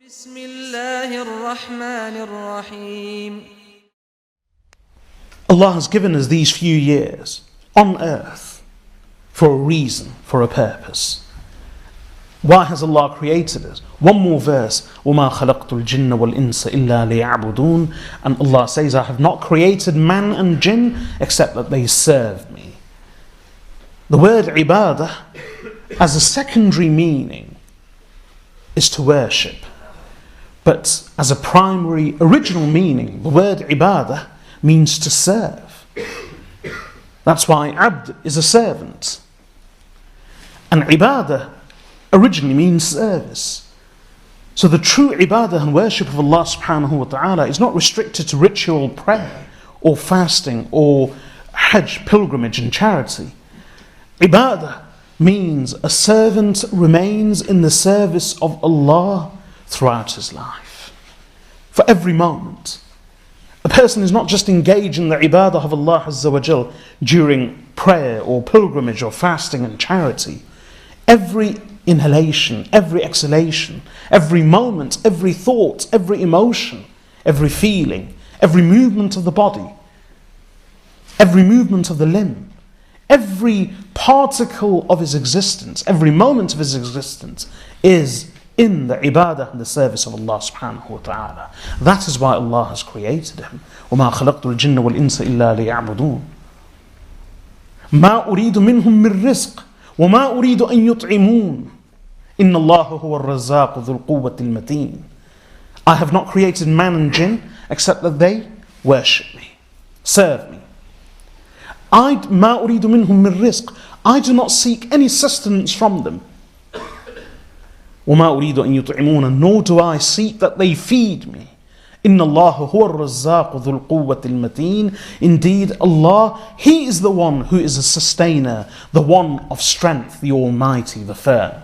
بسم الله الرحمن الرحيم. Allah has given us these few years on earth for a reason, for a purpose. Why has Allah created us? One more verse, وَمَا خَلَقْتُ الْجِنَّ وَالْإِنسَ إِلَّا لِيَعْبُدُونَ. And Allah says, I have not created man and jinn except that they serve me. The word ibadah as a secondary meaning is to worship. But as a primary original meaning, the word ibadah means to serve. That's why abd is a servant. And ibadah originally means service. So the true ibadah and worship of Allah subhanahu wa ta'ala is not restricted to ritual prayer or fasting or hajj, pilgrimage and charity. Ibadah means a servant remains in the service of Allah throughout his life. For every moment. A person is not just engaged in the ibadah of Allah Azza wa Jal during prayer or pilgrimage or fasting and charity. Every inhalation, every exhalation, every moment, every thought, every emotion, every feeling, every movement of the body, every movement of the limb, every particle of his existence, every moment of his existence is in the ibadah and the service of Allah subhanahu wa ta'ala. That is why Allah has created him. وَمَا خَلَقْتُ الْجِنَّ وَالْإِنسَ إِلَّا لِيَعْبُدُونَ مَا أُرِيدُ مِنْهُم مِّن رِزْقٍ وَمَا أُرِيدُ أَن يُطْعِمُونَ إِنَّ اللَّهَ هُوَ الرَّزَّاقُ ذُو الْقُوَّةِ الْمَتِينَ. I have not created man and jinn except that they worship me, serve me. مَا أُرِيدُ مِنْهُم مِّن رِزْقٍ. I do not seek any sustenance from them. وَمَا أُرِيدُ أَن يُطْعِمُونَ. Nor do I seek that they feed me. إِنَّ اللَّهَ هُوَ الرَّزَّاقُ ذُو الْقُوَّةِ الْمَتِينَ. Indeed, Allah, He is the one who is a sustainer, the one of strength, the Almighty, the firm.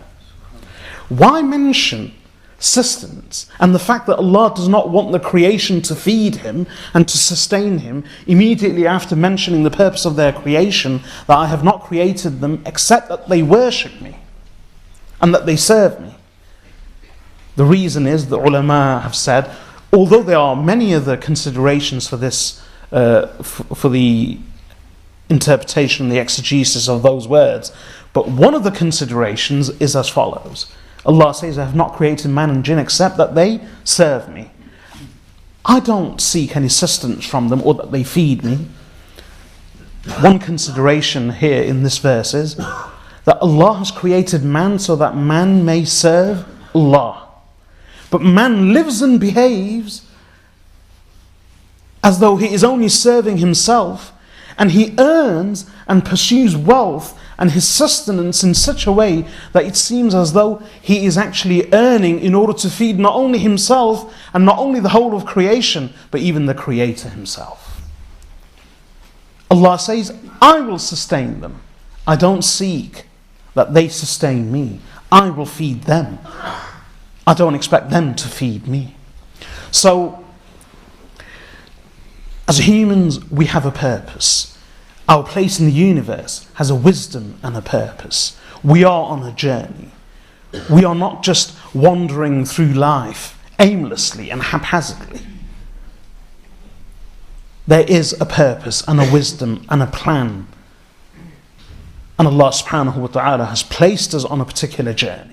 Why mention sustenance and the fact that Allah does not want the creation to feed Him and to sustain Him immediately after mentioning the purpose of their creation, that I have not created them except that they worship me and that they serve me? The reason is, the ulama have said, although there are many other considerations for this, for the interpretation, the exegesis of those words, but one of the considerations is as follows. Allah says, I have not created man and jinn except that they serve me. I don't seek any sustenance from them or that they feed me. One consideration here in this verse is that Allah has created man so that man may serve Allah. But man lives and behaves as though he is only serving himself, and he earns and pursues wealth and his sustenance in such a way that it seems as though he is actually earning in order to feed not only himself and not only the whole of creation, but even the Creator himself. Allah says, I will sustain them. I don't seek that they sustain me. I will feed them. I don't expect them to feed me. So, as humans, we have a purpose. Our place in the universe has a wisdom and a purpose. We are on a journey. We are not just wandering through life aimlessly and haphazardly. There is a purpose and a wisdom and a plan. And Allah subhanahu wa ta'ala has placed us on a particular journey.